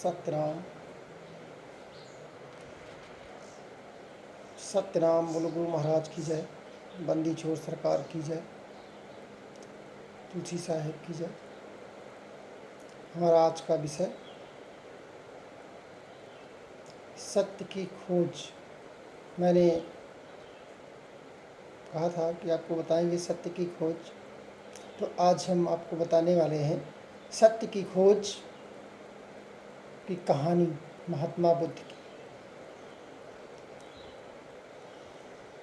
सत्यराम सत्यराम बोलो गुरु महाराज की जय, बंदी छोड़ सरकार की जय, तुलसी साहेब की जय। हमारा आज का विषय सत्य की खोज। मैंने कहा था कि आपको बताएंगे सत्य की खोज, तो आज हम आपको बताने वाले हैं सत्य की खोज की कहानी महात्मा बुद्ध की।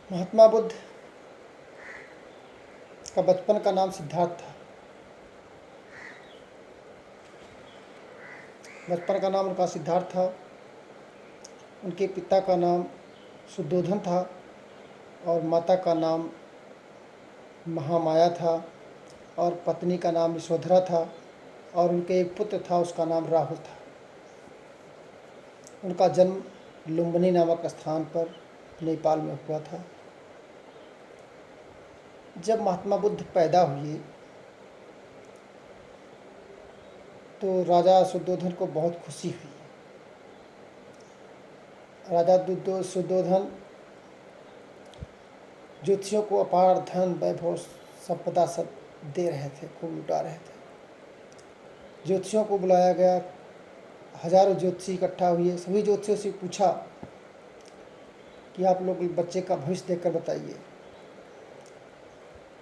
महात्मा बुद्ध का बचपन का नाम सिद्धार्थ था। बचपन का नाम उनका सिद्धार्थ था। उनके पिता का नाम शुद्धोधन था और माता का नाम महामाया था और पत्नी का नाम यशोधरा था और उनके एक पुत्र था, उसका नाम राहुल था। उनका जन्म लुम्बिनी नामक स्थान पर नेपाल में हुआ था। जब महात्मा बुद्ध पैदा हुए तो राजा शुद्धोधन को बहुत खुशी हुई। राजा शुद्धोधन ज्योतिषियों को अपार धन वैभव संपदा सब दे रहे थे, खूब लुटा रहे थे। ज्योतिषियों को बुलाया गया, हजारों ज्योतिषी इकट्ठा हुए। सभी ज्योतिषियों से पूछा कि आप लोग बच्चे का भविष्य देखकर बताइए।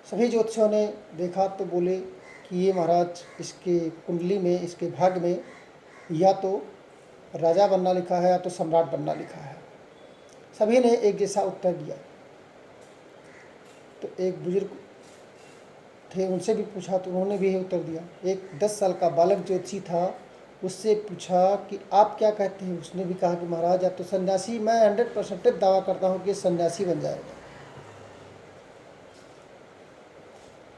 सभी ज्योतिषियों ने देखा तो बोले कि ये महाराज, इसके कुंडली में, इसके भाग्य में या तो राजा बनना लिखा है या तो सम्राट बनना लिखा है। सभी ने एक जैसा उत्तर दिया। तो एक बुजुर्ग थे, उनसे भी पूछा तो उन्होंने भी यही उत्तर दिया। एक 10 साल का बालक ज्योतिषी था, उससे पूछा कि आप क्या कहते हैं। उसने भी कहा कि महाराज आप तो सन्यासी, मैं 100% दावा करता हूँ कि सन्यासी बन जाएगा।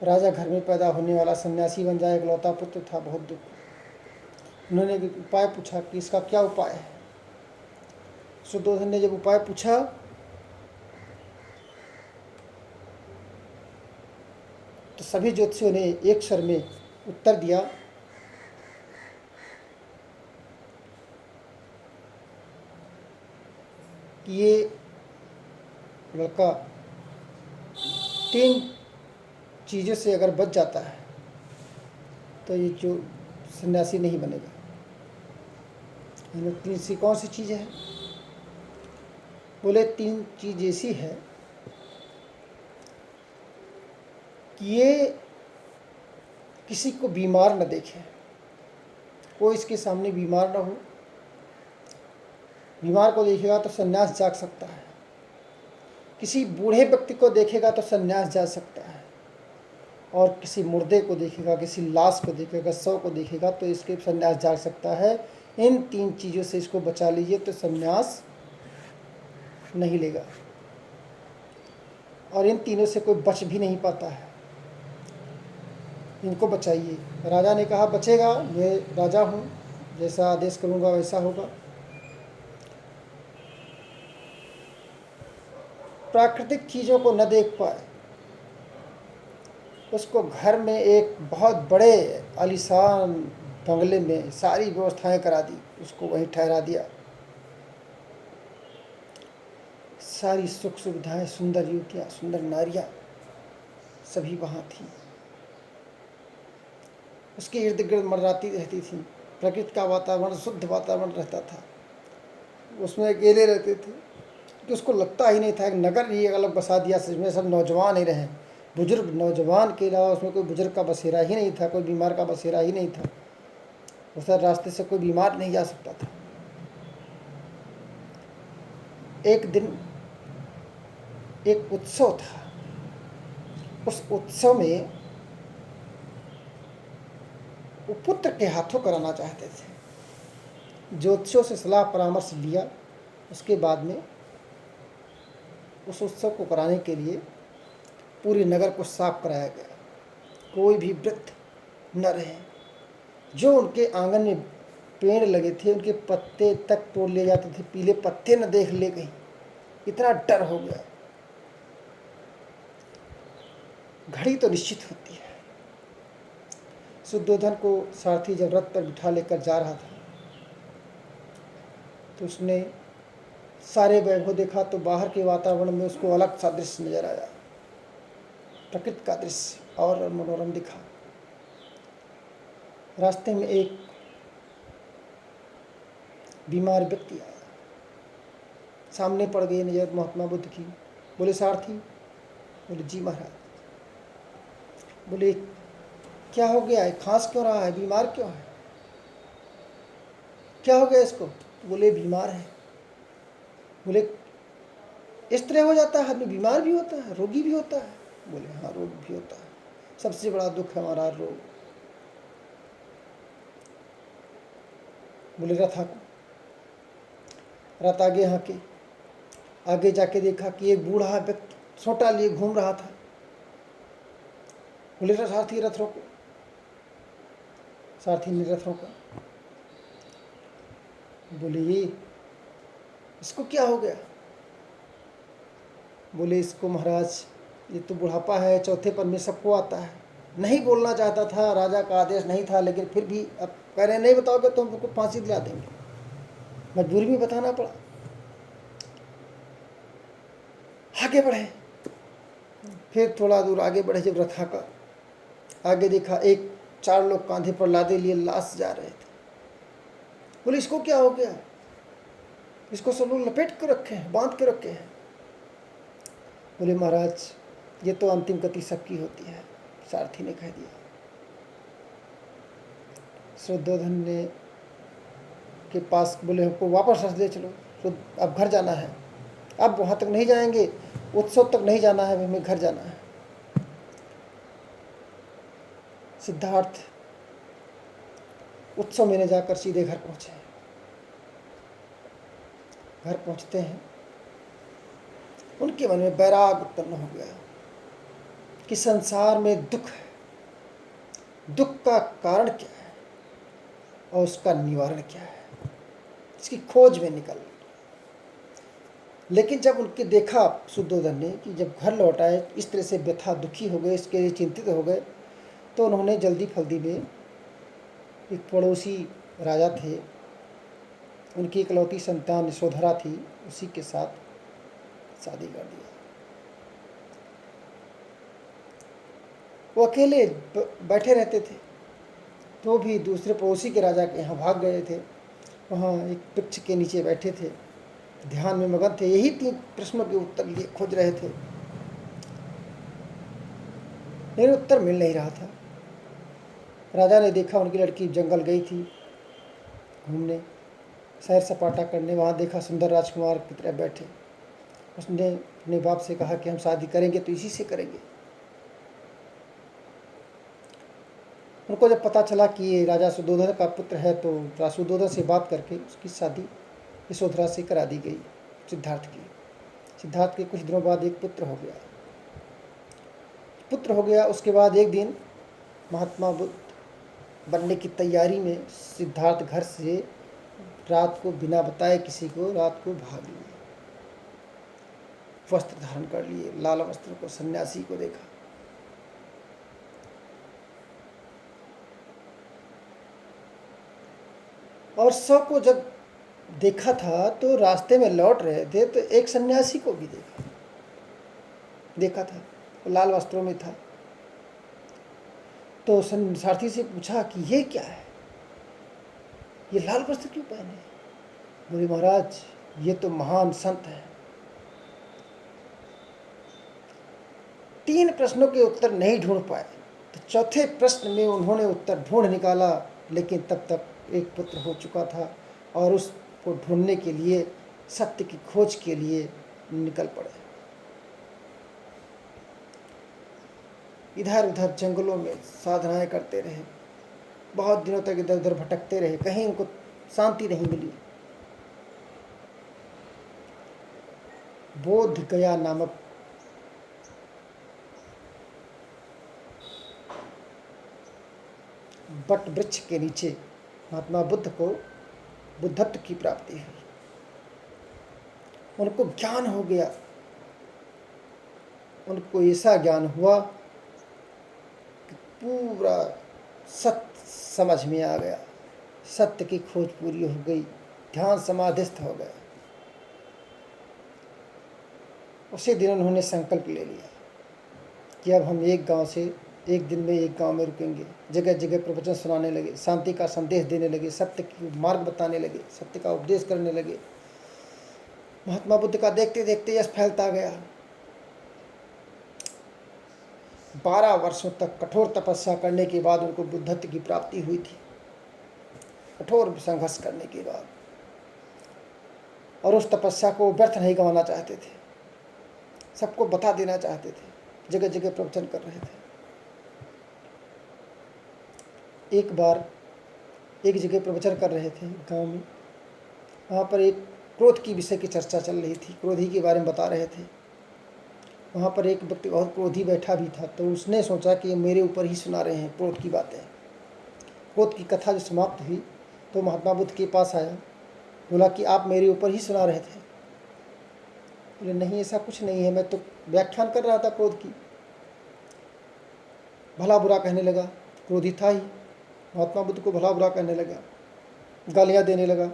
राजा घर में पैदा होने वाला सन्यासी बन जाए, इकलौता पुत्र था, बहुत दुख। उन्होंने भी उपाय पूछा कि इसका क्या उपाय है। शुद्धोधन ने जब उपाय पूछा तो सभी ज्योतिषियों ने एक स्वर में उत्तर दिया कि ये लड़का 3 चीज़ों से अगर बच जाता है तो ये जो सन्यासी नहीं बनेगा। 3 सी कौन सी चीज़ें हैं? बोले 3 चीज़ ऐसी है कि ये किसी को बीमार न देखे, कोई इसके सामने बीमार ना हो। बीमार को देखेगा तो सन्यास जाग सकता है। किसी बूढ़े व्यक्ति को देखेगा तो सन्यास जा सकता है। और किसी मुर्दे को देखेगा, किसी लाश को देखेगा, शव को देखेगा तो इसके सन्यास जाग सकता है। इन 3 चीज़ों से इसको बचा लीजिए तो सन्यास नहीं लेगा। और इन तीनों से कोई बच भी नहीं पाता है। इनको बचाइए। राजा ने कहा बचेगा, मैं राजा हूँ, जैसा आदेश करूँगा वैसा होगा। प्राकृतिक चीज़ों को न देख पाए, उसको घर में एक बहुत बड़े आलीशान बंगले में सारी व्यवस्थाएं करा दी, उसको वहीं ठहरा दिया। सारी सुख सुविधाएं, सुंदर युवतियाँ, सुंदर नारियाँ सभी वहाँ थी। उसके इर्द गिर्द मंडराती रहती थी। प्रकृति का वातावरण, शुद्ध वातावरण रहता था। उसमें अकेले रहते थे कि उसको लगता ही नहीं था। एक नगर ही अलग बसा दिया, जिसमें सब नौजवान ही रहे, बुजुर्ग। नौजवान के अलावा उसमें कोई बुजुर्ग का बसेरा ही नहीं था, कोई बीमार का बसेरा ही नहीं था। उस रास्ते से कोई बीमार नहीं जा सकता था। एक दिन एक उत्सव था। उस उत्सव में वो पुत्र के हाथों कराना चाहते थे। ज्योतिषियों से सलाह परामर्श लिया। उसके बाद में उस उत्सव को कराने के लिए पूरे नगर को साफ कराया गया। कोई भी वृद्ध न रहे। जो उनके आंगन में पेड़ लगे थे उनके पत्ते तक तोड़ ले जाते थे, पीले पत्ते न देख ले गई, इतना डर हो गया। घड़ी तो निश्चित होती है। शुद्धोधन को सारथी जब रथ पर बिठा लेकर जा रहा था तो उसने सारे वैभव देखा तो बाहर के वातावरण में उसको अलग सा दृश्य नजर आया, प्रकृति का दृश्य और मनोरम दिखा। रास्ते में एक बीमार व्यक्ति आया, सामने पड़ गई नजर महात्मा बुद्ध की। बोले सारथी? बोले जी महाराज। बोले क्या हो गया है, खांस क्यों रहा है, बीमार क्यों है, क्या हो गया इसको? बोले बीमार है। बोले इस तरह हो जाता है, आदमी बीमार भी होता है, रोगी भी होता है? बोले हाँ, रोग भी होता है, सबसे बड़ा दुख है हमारा रोग। बोले रथ आगे यहाँ के आगे जाके देखा कि एक बूढ़ा व्यक्ति छोटा लिए घूम रहा था। बोले सारथी रथ रोको। सारथी ने रथ रोका। बोले ये इसको क्या हो गया? बोले इसको महाराज ये तो बुढ़ापा है, चौथे पन में सबको आता है। नहीं बोलना चाहता था, राजा का आदेश नहीं था, लेकिन फिर भी अब कह रहे नहीं बताओगे तो हमको फांसी दिला देंगे, मजबूरी में बताना पड़ा। आगे बढ़े, फिर थोड़ा दूर आगे बढ़े, जब रथा का आगे देखा एक 4 लोग कांधे पर लादे लिए लाश जा रहे थे। बोले इसको क्या हो गया? इसको सब लोग लपेट के रखे हैं, बांध के रखे हैं। बोले महाराज ये तो अंतिम गति सबकी होती है, सारथी ने कह दिया। शुद्धोधन ने के पास बोले हमको वापस रख ले चलो, तो अब घर जाना है, अब वहाँ तक नहीं जाएंगे, उत्सव तक नहीं जाना है, हमें घर जाना है। सिद्धार्थ उत्सव में जाकर सीधे घर पहुँचे। घर पहुँचते हैं, उनके मन में वैराग उत्पन्न हो गया कि संसार में दुख है, दुख का कारण क्या है और उसका निवारण क्या है, इसकी खोज में निकल। लेकिन जब उनके देखा शुद्धोधन ने कि जब घर लौट आए इस तरह से व्यथा दुखी हो गए, इसके लिए चिंतित हो गए, तो उन्होंने जल्दी फल्दी में एक पड़ोसी राजा थे, उनकी इकलौती संतान यशोधरा थी, उसी के साथ शादी कर दिया। वो अकेले बैठे रहते थे, तो भी दूसरे पड़ोसी के राजा के यहाँ भाग गए थे। वहाँ एक वृक्ष के नीचे बैठे थे, ध्यान में मगन थे, यही 3 प्रश्नों के उत्तर लिए खोज रहे थे, लेकिन उत्तर मिल नहीं रहा था। राजा ने देखा उनकी लड़की जंगल गई थी घूमने, सैर सपाटा करने, वहाँ देखा सुंदर राजकुमार की तरह बैठे। उसने अपने बाप से कहा कि हम शादी करेंगे तो इसी से करेंगे। उनको जब पता चला कि ये राजा शुद्धोधन का पुत्र है, तो राजा शुद्धोधन से बात करके उसकी शादी यशोधरा से करा दी गई, सिद्धार्थ की। सिद्धार्थ के कुछ दिनों बाद एक पुत्र हो गया। उसके बाद एक दिन महात्मा बुद्ध बनने की तैयारी में सिद्धार्थ घर से रात को बिना बताए किसी को रात को भाग लिए, वस्त्र धारण कर लिए, लाल वस्त्र को, सन्यासी को देखा। और सबको जब देखा था तो रास्ते में लौट रहे थे तो एक सन्यासी को भी देखा था, वो लाल वस्त्रों में था। तो सारथी से पूछा कि ये क्या है, ये लाल वस्त्र क्यों पहने? बोले महाराज ये तो महान संत है। 3 प्रश्नों के उत्तर नहीं ढूंढ पाए, तो चौथे प्रश्न में उन्होंने उत्तर ढूंढ निकाला, लेकिन तब तक एक पुत्र हो चुका था और उसको ढूंढने के लिए, सत्य की खोज के लिए निकल पड़े। इधर उधर जंगलों में साधनाएं करते रहे, बहुत दिनों तक इधर उधर भटकते रहे, कहीं उनको शांति नहीं मिली। बोध गया नामक बट वृक्ष के नीचे महात्मा बुद्ध को बुद्धत्व की प्राप्ति हुई। उनको ज्ञान हो गया, उनको ऐसा ज्ञान हुआ कि पूरा सत्य समझ में आ गया, सत्य की खोज पूरी हो गई, ध्यान समाधिस्थ हो गए। उसी दिन उन्होंने संकल्प ले लिया कि अब हम एक गांव से एक दिन में एक गांव में रुकेंगे। जगह जगह प्रवचन सुनाने लगे, शांति का संदेश देने लगे, सत्य की मार्ग बताने लगे, सत्य का उपदेश करने लगे। महात्मा बुद्ध का देखते देखते यश फैलता गया। 12 वर्षों तक कठोर तपस्या करने के बाद उनको बुद्धत्व की प्राप्ति हुई थी, कठोर संघर्ष करने के बाद। और उस तपस्या को व्यर्थ नहीं गंवाना चाहते थे, सबको बता देना चाहते थे, जगह जगह प्रवचन कर रहे थे। एक बार एक जगह प्रवचन कर रहे थे गांव में, वहाँ पर एक क्रोध की विषय की चर्चा चल रही थी, क्रोधी के बारे में बता रहे थे। वहाँ पर एक व्यक्ति बहुत क्रोधी बैठा भी था, तो उसने सोचा कि मेरे ऊपर ही सुना रहे हैं क्रोध की बातें। क्रोध की कथा जो समाप्त हुई तो महात्मा बुद्ध के पास आया, बोला कि आप मेरे ऊपर ही सुना रहे थे। बोले नहीं, ऐसा कुछ नहीं है, मैं तो व्याख्यान कर रहा था क्रोध की। भला बुरा कहने लगा, क्रोधी था ही, महात्मा बुद्ध को भला बुरा कहने लगा, गालियाँ देने लगा।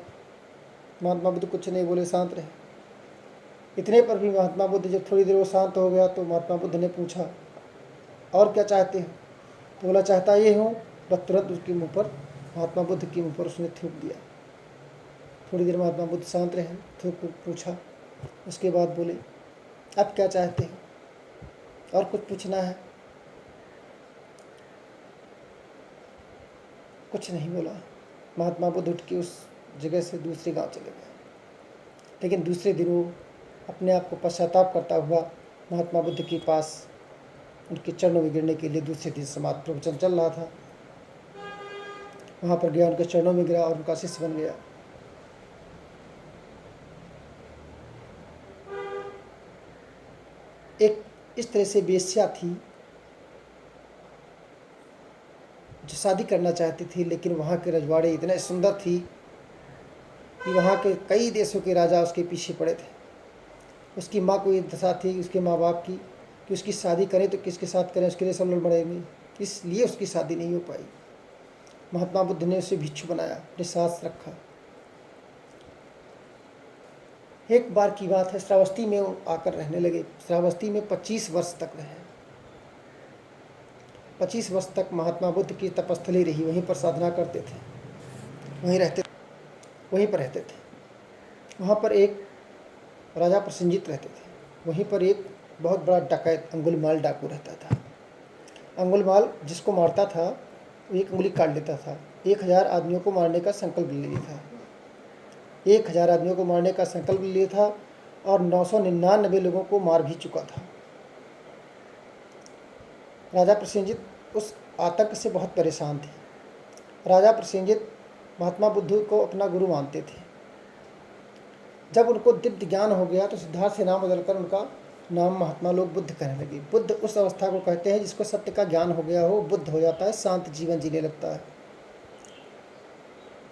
महात्मा बुद्ध कुछ नहीं बोले, शांत रहे। इतने पर भी महात्मा बुद्ध जब थोड़ी देर वो शांत हो गया तो महात्मा बुद्ध ने पूछा, और क्या चाहते हो? तो बोला, चाहता ये हूँ। तुरंत उसके मुँह पर, महात्मा बुद्ध के मुँह पर उसने थूक दिया। थोड़ी देर महात्मा बुद्ध शांत रहे, थूक पूछा, उसके बाद बोले, अब क्या चाहते हो, और कुछ पूछना है? कुछ नहीं बोला। महात्मा बुद्ध उठ के उस जगह से दूसरे गांव चले गए। लेकिन दूसरे दिन वो अपने आप को पश्चाताप करता हुआ महात्मा बुद्ध के पास उनके चरणों में गिरने के लिए दूसरे दिन समाज प्रवचन चल रहा था, वहाँ पर गया, उनके चरणों में गिरा और उनका शिष्य बन गया। एक इस तरह से वेश्या थी जो शादी करना चाहती थी, लेकिन वहाँ के रजवाड़े इतने सुंदर थी कि वहाँ के कई देशों के राजा उसके पीछे पड़े थे। उसकी माँ को ये दशा थी, उसके माँ बाप की, कि उसकी शादी करें तो किसके साथ करें, उसके लिए सब लोग मरेंगे, इसलिए उसकी शादी नहीं हो पाई। महात्मा बुद्ध ने उसे भिक्षु बनाया, अपने साथ रखा। एक बार की बात है, श्रावस्ती में आकर रहने लगे। श्रावस्ती में 25 वर्ष तक रहे। 25 वर्ष तक महात्मा बुद्ध की तपस्थली रही, वहीं पर साधना करते थे, वहीं पर रहते थे। वहाँ पर एक राजा प्रसेनजित रहते थे, वहीं पर एक बहुत बड़ा डकैत अंगुलीमाल डाकू रहता था। अंगुलीमाल जिसको मारता था वो एक उंगली काट लेता था। 1000 आदमियों को मारने का संकल्प ले लिया था, 1000 आदमियों को मारने का संकल्प लिया था और 999 लोगों को मार भी चुका था। राजा प्रसेनजित उस आतंक से बहुत परेशान थे। राजा प्रसेनजित महात्मा बुद्ध को अपना गुरु मानते थे। जब उनको दिव्य ज्ञान हो गया तो सिद्धार्थ से नाम बदलकर उनका नाम महात्मा लोग बुद्ध कहने लगे। बुद्ध उस अवस्था को कहते हैं जिसको सत्य का ज्ञान हो गया हो, बुद्ध हो जाता है, शांत जीवन जीने लगता है,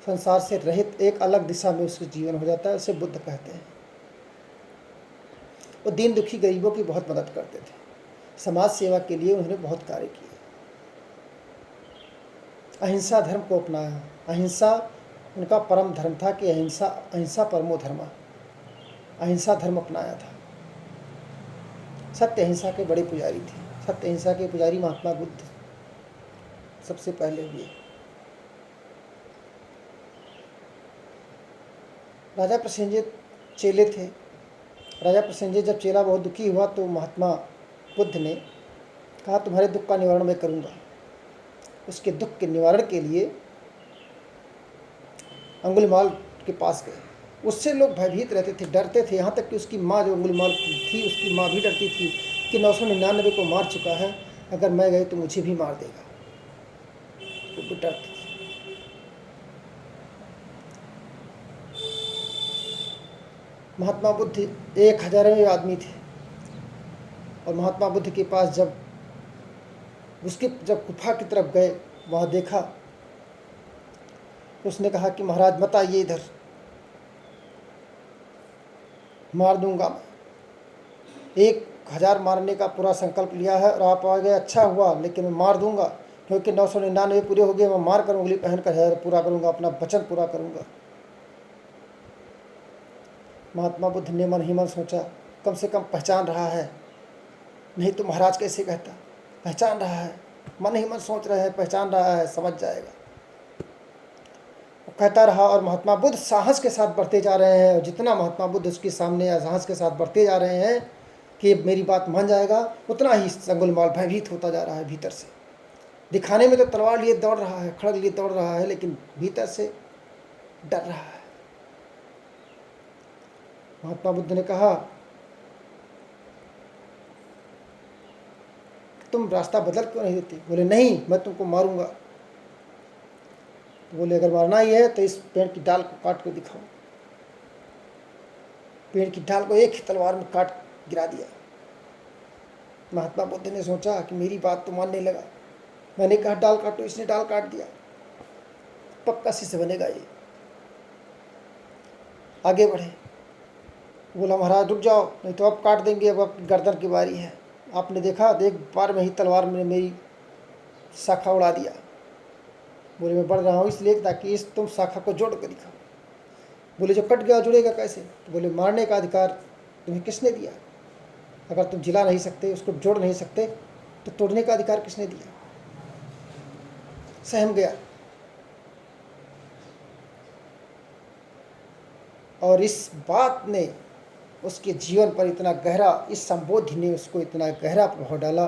संसार से रहित एक अलग दिशा में उसका जीवन हो जाता है, उसे बुद्ध कहते हैं। वो दीन दुखी गरीबों की बहुत मदद करते थे, समाज सेवा के लिए उन्होंने बहुत कार्य किए। अहिंसा धर्म को अपनाया। अहिंसा उनका परम धर्म था कि अहिंसा परमो धर्म, अहिंसा धर्म अपनाया था। सत्य अहिंसा के बड़े पुजारी थे। सत्य अहिंसा के पुजारी महात्मा बुद्ध सबसे पहले हुए। राजा प्रसेनजित चेले थे। राजा प्रसेनजित जब चेला बहुत दुखी हुआ तो महात्मा बुद्ध ने कहा, तुम्हारे दुख का निवारण मैं करूँगा। उसके दुख के निवारण के लिए अंगुलीमाल के पास गए। उससे लोग भयभीत रहते थे, डरते थे। यहाँ तक कि उसकी माँ जो अंगुलीमाल थी, उसकी माँ भी डरती थी कि 999 को मार चुका है, अगर मैं गई तो मुझे भी मार देगा। वो डरते थे। महात्मा बुद्ध 1000वें आदमी थे और महात्मा बुद्ध के पास जब गुफा की तरफ गए, वहाँ देखा तो उसने कहा कि महाराज मत आइए इधर, मार दूंगा मैं। 1000 मारने का पूरा संकल्प लिया है और आप आ गए, अच्छा हुआ, लेकिन मैं मार दूंगा, क्योंकि 999 पूरे हो गए, मैं मार कर उंगली पहन कर 1000 पूरा करूंगा, अपना वचन पूरा करूंगा। महात्मा बुद्ध ने मन ही मन सोचा, कम से कम पहचान रहा है, नहीं तो महाराज कैसे कहता। पहचान रहा है, मन ही मन सोच रहे हैं, पहचान रहा है, समझ जाएगा। वो कहता रहा और महात्मा बुद्ध साहस के साथ बढ़ते जा रहे हैं। और जितना महात्मा बुद्ध उसके सामने साहस के साथ बढ़ते जा रहे हैं कि मेरी बात मान जाएगा, उतना ही अंगुलीमाल भयभीत होता जा रहा है भीतर से। दिखाने में तो तलवार लिए दौड़ रहा है, खड़ग लिए दौड़ रहा है, लेकिन भीतर से डर रहा है। महात्मा बुद्ध ने कहा, तुम रास्ता बदल क्यों नहीं देते? बोले नहीं, मैं तुमको मारूंगा। तो बोले अगर मारना ही है तो इस पेड़ की डाल को काट कर दिखाओ। पेड़ की डाल को एक ही तलवार में काट गिरा दिया। महात्मा बुद्ध ने सोचा कि मेरी बात तो मानने लगा। मैंने कहा डाल काटो, इसने डाल काट दिया, पक्का शिष्य बनेगा ये। आगे बढ़े, बोला महाराज रुक जाओ, नहीं तो अब काट देंगे, अब आपकी गर्दन की बारी है। आपने देखा, एक बार में ही तलवार में मेरी शाखा उड़ा दिया। बोले मैं बढ़ रहा हूँ इसलिए ताकि इस तुम शाखा को जोड़ कर दिखाओ। बोले जो कट गया जुड़ेगा कैसे? तो बोले मारने का अधिकार तुम्हें किसने दिया? अगर तुम जिला नहीं सकते, उसको जोड़ नहीं सकते, तो तोड़ने का अधिकार किसने दिया? सहम गया। और इस बात ने उसके जीवन पर इतना गहरा, इस संबोधि ने उसको इतना गहरा प्रभाव डाला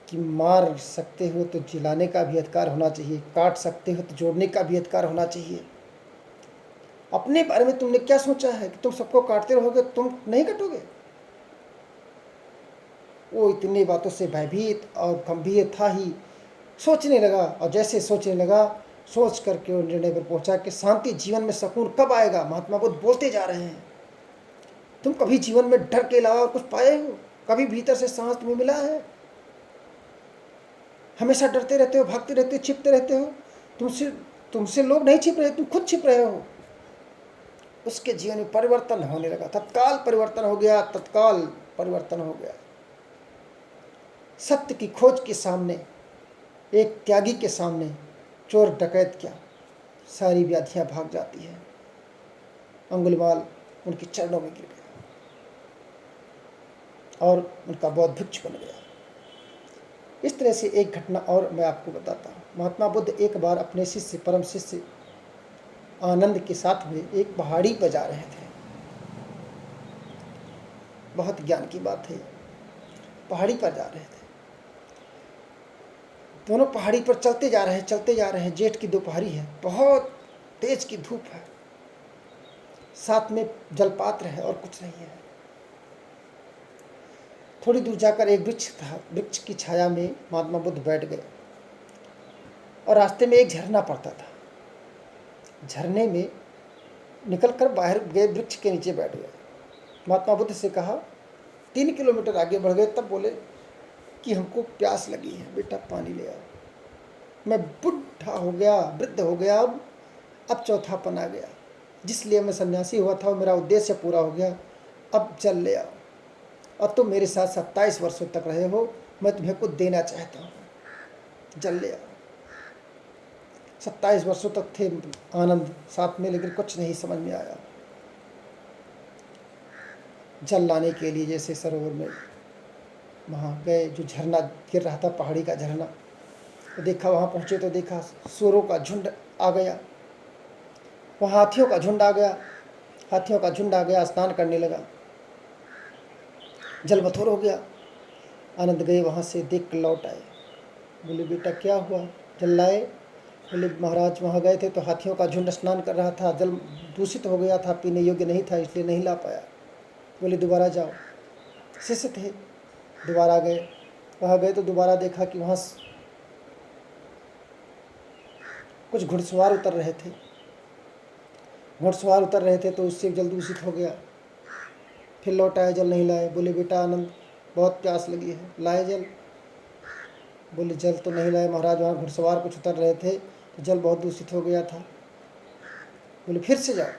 कि मार सकते हो तो जिलाने का भी अधिकार होना चाहिए, काट सकते हो तो जोड़ने का भी अधिकार होना चाहिए। अपने बारे में तुमने क्या सोचा है कि तुम सबको काटते रहोगे, तुम नहीं कटोगे? वो इतनी बातों से भयभीत और गंभीर था ही। सोचने लगा, और जैसे सोचने लगा, सोच करके वो निर्णय पर पहुंचा कि शांति जीवन में सुकून कब आएगा। महात्मा बुद्ध बोलते जा रहे हैं, तुम कभी जीवन में डर के अलावा कुछ पाए हो? कभी भीतर से सांस तुम्हें मिला है? हमेशा डरते रहते हो, भागते रहते हो, छिपते रहते हो। तुमसे लोग नहीं छिप रहे, तुम खुद छिप रहे हो। उसके जीवन में परिवर्तन होने लगा, तत्काल परिवर्तन हो गया, तत्काल परिवर्तन हो गया। सत्य की खोज के सामने, एक त्यागी के सामने चोर डकैत क्या, सारी व्याधियां भाग जाती है। अंगुलीमाल उनके चरणों में गिर गया और उनका बौद्ध भिक्षु बन गया। इस तरह से एक घटना और मैं आपको बताता हूँ। महात्मा बुद्ध एक बार अपने शिष्य, परम शिष्य आनंद के साथ में एक पहाड़ी पर जा रहे थे। बहुत ज्ञान की बात है, पहाड़ी पर जा रहे थे। दोनों पहाड़ी पर चलते जा रहे हैं। जेठ की दोपहरी है, बहुत तेज की धूप है, साथ में जलपात्र है और कुछ नहीं है। थोड़ी दूर जाकर एक वृक्ष था, वृक्ष की छाया में महात्मा बुद्ध बैठ गए और रास्ते में एक झरना पड़ता था। झरने में निकलकर बाहर गए, वृक्ष के नीचे बैठ गए। महात्मा बुद्ध से कहा, 3 किलोमीटर आगे बढ़ गए, तब बोले कि हमको प्यास लगी है, बेटा पानी ले आओ। मैं बुढ़ा हो गया, वृद्ध हो गया, अब चौथापन आ गया। जिस लिए मैं सन्यासी हुआ था, मेरा उद्देश्य पूरा हो गया, अब जल ले आओ। और तुम मेरे साथ 27 वर्षों तक रहे हो, मैं तुम्हें कुछ देना चाहता हूँ, जल ले आओ। 27 वर्षों तक थे आनंद साथ में, लेकिन कुछ नहीं समझ में आया। जल लाने के लिए जैसे सरोवर में वहाँ गए, जो झरना गिर रहा था, पहाड़ी का झरना, तो देखा, वहाँ पहुँचे तो देखा सूरों का झुंड आ गया, वहाँ हाथियों का झुंड आ गया। हाथियों का झुंड आ गया, स्नान करने लगा, जल मथुर हो गया। आनंद गए, वहाँ से देख कर लौट आए। बोले बेटा क्या हुआ, जल लाए? बोले महाराज वहाँ गए थे तो हाथियों का झुंड स्नान कर रहा था, जल दूषित हो गया था, पीने योग्य नहीं था, इसलिए नहीं ला पाया। बोले दोबारा जाओ। शिष्य थे, दोबारा गए। वहाँ गए तो दोबारा देखा कि वहाँ कुछ घुड़सवार उतर रहे थे। घुड़सवार उतर रहे थे तो उससे जल दूषित हो गया। फिर लौट आए, जल नहीं लाए। बोले बेटा आनंद बहुत प्यास लगी है, लाए जल? बोले जल तो नहीं लाए महाराज, वहाँ घुड़सवार कुछ उतर रहे थे तो जल बहुत दूषित हो गया था। बोले फिर से जाओ।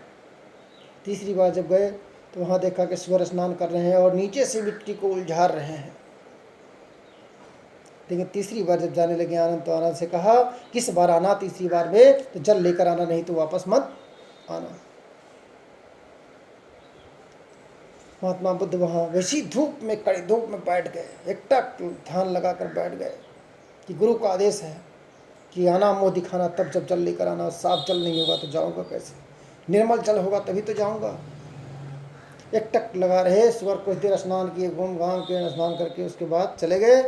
तीसरी बार जब गए तो वहाँ देखा कि सूर्य स्नान कर रहे हैं और नीचे से मिट्टी को उलझार रहे हैं। लेकिन तीसरी बार जब जाने लगे आनंद, तो आनंद से कहा किस बार आना, तीसरी बार में तो जल लेकर आना, नहीं तो वापस मत आना। महात्मा बुद्ध वहाँ वैसी धूप में, कड़ी धूप में बैठ गए, एकटक ध्यान लगा कर बैठ गए कि गुरु का आदेश है कि आना मुँह दिखाना तब जब जल लेकर आना, साफ जल नहीं होगा तो जाऊँगा कैसे, निर्मल जल होगा तभी तो जाऊँगा। एकटक लगा रहे, सुबह कुछ देर स्नान किए, घूम घाम के स्नान करके उसके बाद चले गए।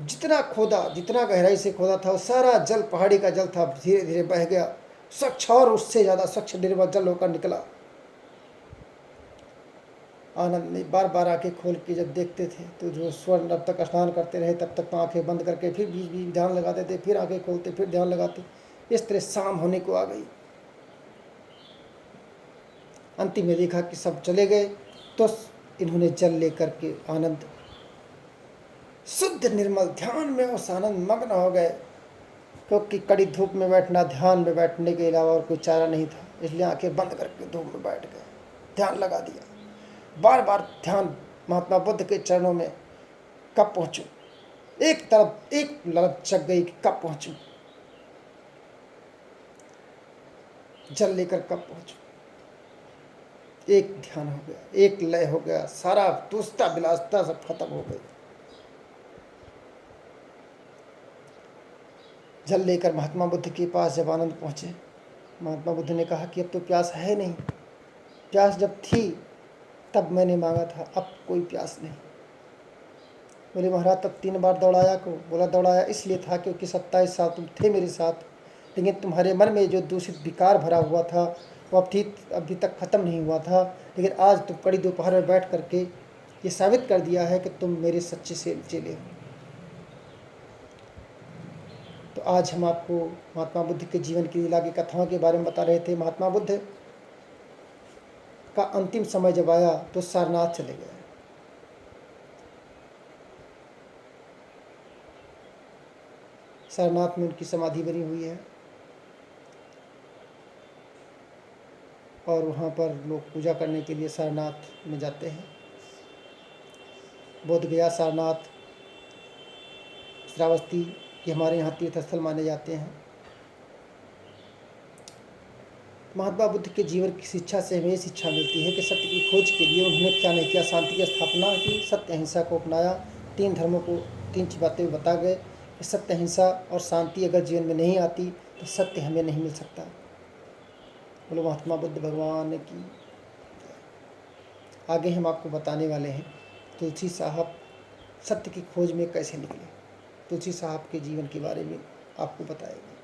जितना खोदा, जितना गहराई से खोदा था, सारा जल पहाड़ी का जल था, धीरे धीरे बह गया, स्वच्छ और उससे ज़्यादा स्वच्छ निर्मल जल होकर निकला। आनंद ने बार बार आंखें खोल के जब देखते थे तो जो स्वर्ण जब तक स्नान करते रहे तब तक आंखें बंद करके फिर बीच बीच ध्यान लगाते थे, फिर आंखें खोलते, फिर ध्यान लगाते। इस तरह शाम होने को आ गई। अंतिम में देखा कि सब चले गए तो इन्होंने जल लेकर के आनंद शुद्ध निर्मल ध्यान में उस आनंद मग्न हो गए, क्योंकि कड़ी धूप में बैठना, ध्यान में बैठने के अलावा और कोई चारा नहीं था। इसलिए आंखें बंद करके धूप में बैठ गए, ध्यान लगा दिया। बार बार ध्यान महात्मा बुद्ध के चरणों में, कब पहुंचूं, एक तरफ एक ललक जग गई कि कब पहुंचूं, जल लेकर कब पहुंचूं। एक ध्यान हो गया, एक लय हो गया, सारा दुस्ता विलासता सब खत्म हो गई। जल लेकर महात्मा बुद्ध के पास जब आनंद पहुंचे, महात्मा बुद्ध ने कहा कि अब तो प्यास है नहीं, प्यास जब थी तब मैंने मांगा था, अब कोई प्यास नहीं। बोले महाराज तब 3 बार दौड़ाया को? बोला दौड़ाया इसलिए था क्योंकि 27 साल तुम थे मेरे साथ, लेकिन तुम्हारे मन में जो दूषित विकार भरा हुआ था वो अभी तक ख़त्म नहीं हुआ था। लेकिन आज तुम कड़ी दोपहर में बैठ करके ये साबित कर दिया है कि तुम मेरे सच्चे से चेले हो। तो आज हम आपको महात्मा बुद्ध के जीवन की लीला की कथाओं के बारे में बता रहे थे। महात्मा बुद्ध का अंतिम समय जब आया तो सारनाथ चले गए। सारनाथ में उनकी समाधि बनी हुई है और वहाँ पर लोग पूजा करने के लिए सारनाथ में जाते हैं। बोध गया, सारनाथ, श्रावस्ती ये हमारे यहाँ तीर्थस्थल माने जाते हैं। महात्मा बुद्ध के जीवन की शिक्षा से हमें ये शिक्षा मिलती है कि सत्य की खोज के लिए उन्होंने क्या नहीं किया, शांति की स्थापना की, सत्य अहिंसा को अपनाया, 3 धर्मों को 3 बातें बता गए कि सत्य अहिंसा और शांति अगर जीवन में नहीं आती तो सत्य हमें नहीं मिल सकता। बोलो महात्मा बुद्ध भगवान की। आगे हम आपको बताने वाले हैं तुलसी साहब सत्य की खोज में कैसे निकले। तुलसी साहब के जीवन के बारे में आपको बताएंगे।